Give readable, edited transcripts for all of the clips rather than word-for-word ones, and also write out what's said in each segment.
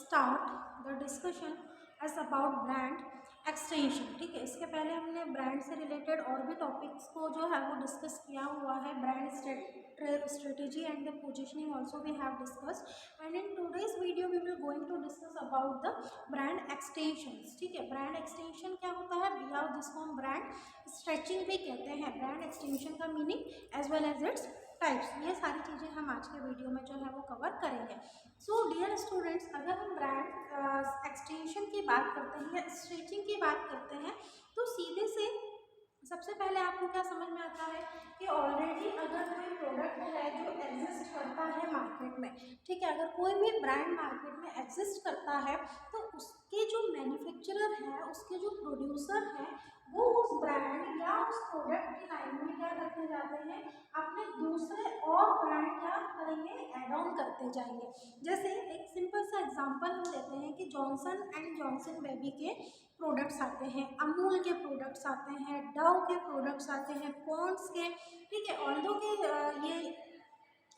start the discussion as about brand extension. ठीक है, इसके पहले हमने ब्रांड से रिलेटेड और भी टॉपिक्स को जो है वो डिस्कस किया हुआ है। Brand strategy and the positioning also we have discussed and in today's video we will going to discuss about the brand extension. ठीक है, ब्रांड एक्सटेंशन क्या होता है भैया, जिसको हम ब्रांड स्ट्रेचिंग भी कहते हैं। ब्रांड एक्सटेंशन का meaning as well as its types, ये सारी चीज़ें हम आज के वीडियो में जो है वो कवर करेंगे। सो डियर स्टूडेंट्स, अगर हम ब्रांड एक्सटेंशन की बात करते हैं या स्ट्रेचिंग की बात करते हैं तो सीधे से सबसे पहले आपको क्या समझ में आता है कि ऑलरेडी अगर कोई प्रोडक्ट है जो एग्जिस्ट करता है मार्केट में, ठीक है, अगर कोई भी ब्रांड मार्केट में एग्जिस्ट करता है तो उसके जो मैन्युफैक्चरर है, उसके जो प्रोड्यूसर हैं, वो उस ब्रांड या उस प्रोडक्ट की लाइन में क्या करते जाते हैं, अपने दूसरे और ब्रांड क्या करेंगे, एड ऑन करते जाएंगे। जैसे एक सिंपल सा एग्जांपल हम लेते हैं कि जॉनसन एंड जॉनसन बेबी के प्रोडक्ट्स आते हैं, अमूल के प्रोडक्ट्स आते हैं, डव के प्रोडक्ट्स आते हैं, पॉन्ड्स के, ठीक है, ऑल्दो के ये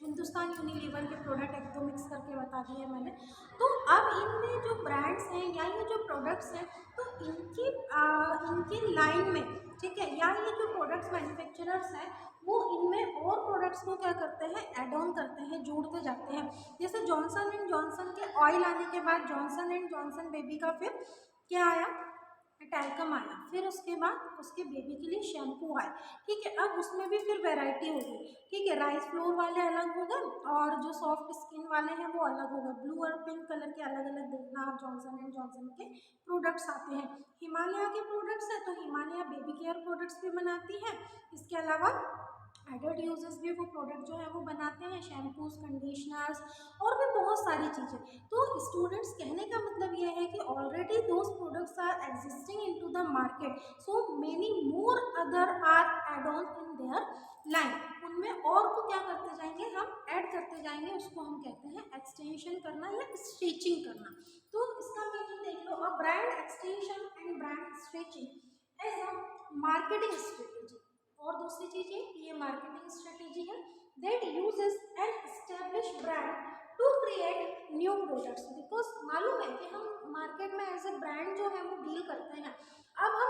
हिंदुस्तान यूनिलीवर के प्रोडक्ट एक दो मिक्स करके बता दिए मैंने। तो अब इनमें जो ब्रांड्स हैं या ये जो प्रोडक्ट्स हैं तो इनकी लाइन में, ठीक है, या ये जो प्रोडक्ट्स मैन्युफैक्चरर्स हैं वो इनमें और प्रोडक्ट्स को क्या करते हैं, एड ऑन करते हैं, जोड़ते जाते हैं। जैसे जॉनसन एंड जॉनसन के ऑयल आने के बाद जॉनसन एंड जॉनसन बेबी का फिर क्या आया, टैल्कम आया, फिर उसके बाद उसके बेबी के लिए शैम्पू आए। ठीक है, अब उसमें भी फिर वैरायटी होगी। ठीक है, राइस फ्लोर वाले अलग हो गए और जो सॉफ्ट स्किन वाले हैं वो अलग हो गए। ब्लू और पिंक कलर के अलग अलग देखना आप जॉनसन एंड जॉनसन के प्रोडक्ट्स आते हैं। हिमालय के प्रोडक्ट्स है तो हिमालय बेबी केयर प्रोडक्ट्स भी बनाती है। इसके अलावा एडल्ट यूजर्स भी वो प्रोडक्ट जो है वो बनाते हैं, शैम्पूज, कंडीशनर्स और भी बहुत सारी चीज़ें। तो स्टूडेंट्स, कहने का मतलब ये है कि already those products are existing into the market, so many more other are add on in their line. उनमें और को क्या करते जाएंगे, हम ऐड करते जाएंगे, उसको हम कहते हैं एक्सटेंशन करना या स्ट्रेचिंग करना। तो इसका मीनिंग देख लो, a brand extension and brand stretching as a marketing strategy. और दूसरी चीज ये मार्केटिंग स्ट्रेटेजी है that uses an established brand to create new products. Because मालूम है कि हम मार्केट में एज ए ब्रांड जो है वो डील करते हैं। अब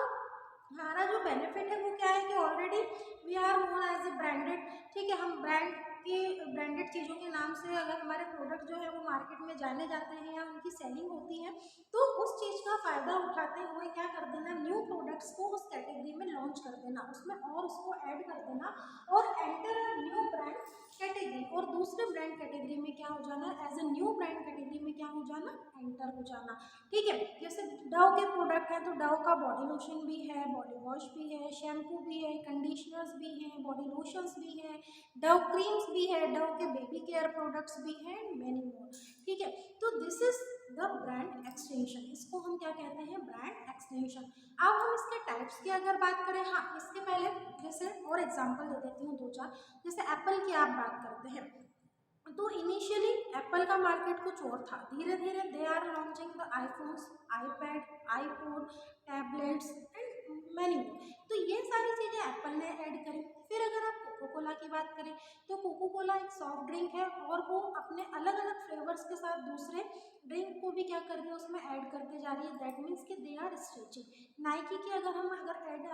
हमारा जो बेनिफिट है वो क्या है कि already we are known as a branded. ठीक है, हम ब्रांडेड चीज़ों के नाम से अगर हमारे प्रोडक्ट जो है वो मार्केट में जाने जाते हैं या उनकी सेलिंग होती है तो उस चीज़ का फ़ायदा उठाते हुए क्या कर देना, न्यू प्रोडक्ट्स को उस कैटेगरी में लॉन्च कर देना, उसमें और उसको ऐड कर देना और enter a new brand category, और दूसरे ब्रांड कैटेगरी में क्या हो जाना, as a new brand category में क्या हो जाना, एंटर हो जाना। ठीक है, जैसे डव के प्रोडक्ट हैं तो डव का बॉडी लोशन भी है, बॉडी वॉश भी है, शैम्पू भी है, कंडीशनर्स भी हैं, बॉडी लोशंस भी हैं, डव क्रीम्स भी है, डव के बेबी केयर प्रोडक्ट्स भी हैं, मेनी मोर। ठीक है, तो this is the brand extension, इसको हम क्या कहते हैं, ब्रांड एक्सटेंशन। अब हम इसके टाइप्स की अगर बात करें, हाँ इसके पहले जैसे और एग्जांपल दे देती हूँ दो चार। जैसे एप्पल की आप बात करते हैं तो इनिशियली एप्पल का मार्केट कुछ और था, धीरे धीरे they are launching the iPhones, iPads, iPods, tablets and many more. तो ये सारी चीज़ें एप्पल ने ऐड करी। फिर अगर आप कोको कोला की बात करें तो कोको कोला एक सॉफ्ट ड्रिंक है और वो अपने अलग अलग फ्लेवर्स के साथ दूसरे ड्रिंक को भी क्या कर रही है, उसमें ऐड करते जा रही है। दैट मीन्स कि दे आर स्ट्रेचिंग। नाइकी की अगर हम ऐड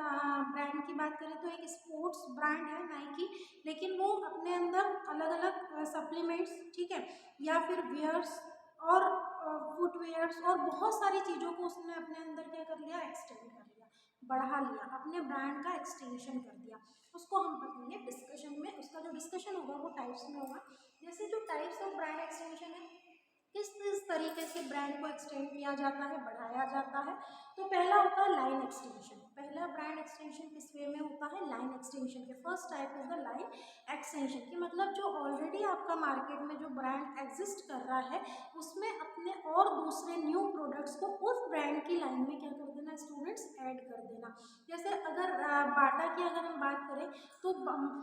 ब्रांड की बात करें तो एक स्पोर्ट्स ब्रांड है नाइकी, लेकिन वो अपने अंदर अलग अलग सप्लीमेंट्स, ठीक है, या फिर वियर्स और फुटवेयर्स और बहुत सारी चीज़ों को उसने अपने अंदर क्या कर लिया, एक्सटेंड कर लिया, बढ़ा लिया, अपने ब्रांड का एक्सटेंशन कर दिया। उसको हम पढ़ेंगे डिस्कशन में, उसका जो डिस्कशन होगा वो टाइप्स में होगा। जैसे जो टाइप्स ऑफ ब्रांड एक्सटेंशन है, किस तरीके से ब्रांड को एक्सटेंड किया जाता है, बढ़ाया जाता है। तो पहला होता है लाइन एक्सटेंशन। पहला ब्रांड एक्सटेंशन किस वे में होता है, लाइन एक्सटेंशन के। First type is the line extension की मतलब जो ऑलरेडी आपका मार्केट में जो ब्रांड एग्जिस्ट कर रहा है उसमें अपने और दूसरे न्यू प्रोडक्ट्स को उस ब्रांड की लाइन में क्या कर देना, स्टूडेंट्स ऐड कर देना। जैसे अगर बाटा की अगर हम बात करें तो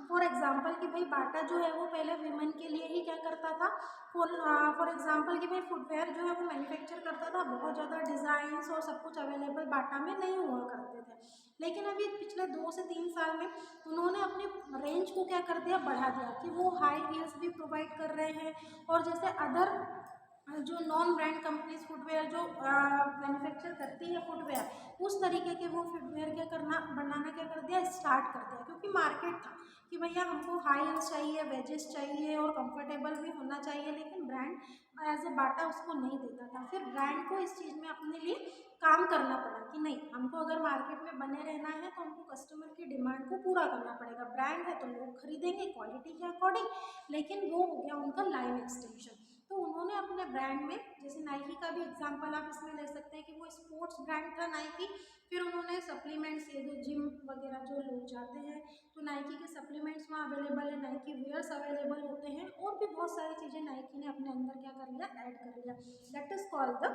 फॉर एग्जांपल कि भाई बाटा जो है वो पहले विमेन के लिए ही क्या करता था, फॉर एग्जांपल कि भाई फुटवेयर जो है वो मैन्युफैक्चर करता था, बहुत ज़्यादा डिज़ाइंस और सब कुछ अवेलेबल बाटा में नहीं हुआ करते थे। लेकिन अभी पिछले 2 से 3 साल में उन्होंने अपनी रेंज को क्या कर दिया, बढ़ा दिया कि वो हाई हील्स भी प्रोवाइड कर रहे हैं और जैसे अदर जो नॉन ब्रांड कंपनीज फुटवेयर जो मैन्युफैक्चर करती है फुटवेयर, उस तरीके के वो फुटवेयर क्या करना बनाना क्या कर दिया, स्टार्ट कर दिया। क्योंकि मार्केट था कि भैया हमको हाई हील्स चाहिए, वेजेस चाहिए और कंफर्टेबल भी होना चाहिए, लेकिन ब्रांड एज ए बाटा उसको नहीं देता था। फिर ब्रांड को इस चीज़ में अपने लिए काम करना पड़ा कि नहीं, हमको अगर मार्केट में बने रहना है तो हमको कस्टमर की डिमांड को पूरा करना पड़ेगा। ब्रांड है तो लोग खरीदेंगे क्वालिटी के अकॉर्डिंग, लेकिन वो हो गया उनका लाइन एक्सटेंशन। तो उन्होंने अपने ब्रांड में, जैसे नाइकी का भी एग्जांपल आप इसमें ले सकते हैं कि वो स्पोर्ट्स ब्रांड था नाइकी। फिर उन्होंने सप्लीमेंट्स, ये जो जिम वगैरह जो लोग जाते हैं तो नाइकी के सप्लीमेंट्स वहाँ अवेलेबल है, नाइकी वेयर्स अवेलेबल होते हैं, और भी बहुत सारी चीज़ें नाइकी ने अपने अंदर क्या कर लिया, ऐड कर लिया। That is called the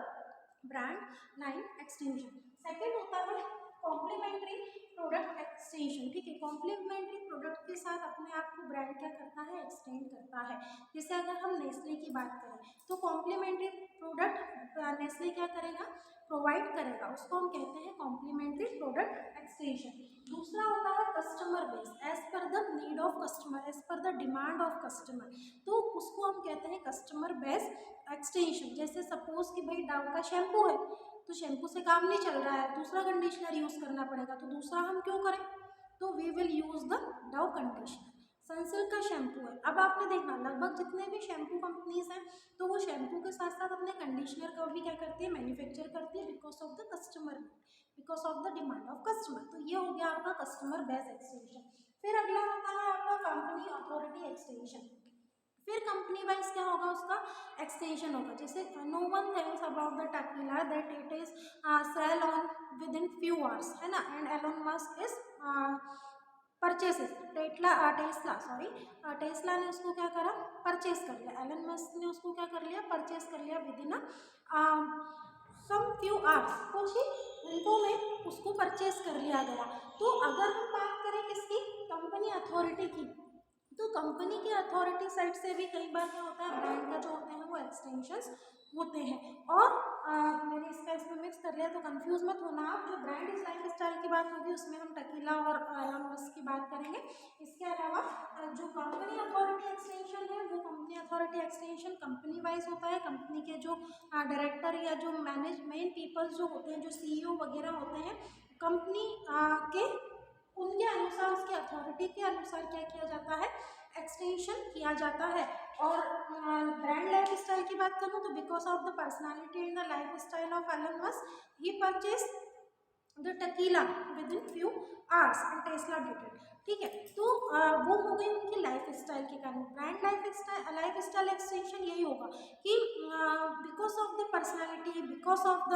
brand line extension. Second होता है कॉम्प्लीमेंट्री प्रोडक्ट एक्सटेंशन। ठीक है, कॉम्प्लीमेंट्री प्रोडक्ट के साथ अपने आप को ब्रांड क्या करता है, एक्सटेंड करता है। जैसे अगर हम नेस्ले की बात करें तो कॉम्प्लीमेंट्री प्रोडक्ट नेस्ले क्या करेगा, प्रोवाइड करेगा, उसको हम कहते हैं कॉम्प्लीमेंट्री प्रोडक्ट एक्सटेंशन। दूसरा होता है customer base, as per the need of customer, as per the demand of customer, तो उसको हम कहते हैं कस्टमर बेस एक्सटेंशन। जैसे सपोज कि भाई डव का शैम्पू है तो शैम्पू से काम नहीं चल रहा है, दूसरा कंडीशनर यूज करना पड़ेगा, तो दूसरा हम क्यों करें, तो we will use the Dove conditioner. Sunsilk का शैम्पू है, अब आपने देखना लगभग जितने भी शैम्पू कंपनीज हैं तो वो शैम्पू के साथ साथ अपने कंडीशनर का भी क्या करती है, मैन्युफैक्चर करती है, because of the customer, because of the demand of customer. तो ये हो गया आपका कस्टमर बेस एक्सटेंशन। फिर अगला होता है आपका कंपनी अथॉरिटी एक्सटेंशन। फिर कंपनी वाइज क्या होगा, उसका एक्सटेंशन होगा। जैसे no one things about the tequila that it is sale on within few hours, है ना, and Elon Musk is purchases Tesla ने उसको क्या करा, परचेस कर लिया, एलन मस्क ने उसको क्या कर लिया, परचेस कर लिया within some few hours, कुछ ही घंटों में उसको परचेस कर लिया गया। तो अगर हम बात करें किसकी, कंपनी अथॉरिटी की, तो कंपनी की अथॉरिटी साइड से भी कई बार क्या होता है, ब्रांड का जो होते हैं वो एक्सटेंशंस होते हैं। और मैंने इसका इसमें मिक्स कर लिया तो कंफ्यूज मत होना आप, जो ब्रांड इज लाइफ स्टाइल की बात होगी उसमें हम टकीला और एलन मस्क की बात करेंगे। इसके अलावा जो कंपनी अथॉरिटी एक्सटेंशन है वो company authority extension company wise होता है। कंपनी के जो डायरेक्टर या जो मेन पीपल्स जो होते हैं, जो सीईओ वगैरह होते हैं कंपनी के, उनके अनुसार, उसके अथॉरिटी के अनुसार क्या किया जाता है, एक्सटेंशन किया जाता है। और ब्रांड लाइफ स्टाइल की बात करूँ तो because of the personality and the lifestyle of Elon Musk he purchase the tequila within few hours and Tesla did it. ठीक है, तो वो हो गई उनकी लाइफ स्टाइल के कारण। ब्रांड लाइफ स्टाइल एक्सटेंशन यही होगा कि because of the personality, because of the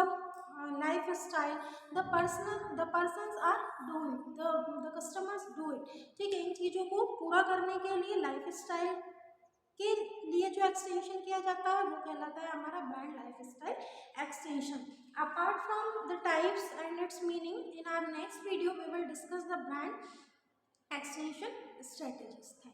lifestyle, the persons are do it, the customers do it. ठीक है, इन चीज़ों को पूरा करने के लिए लाइफ स्टाइल के लिए जो एक्सटेंशन किया जाता है वो कहलाता है हमारा brand lifestyle extension. Apart from the types and its meaning, in our next video we will discuss the brand extension strategies. Thank you.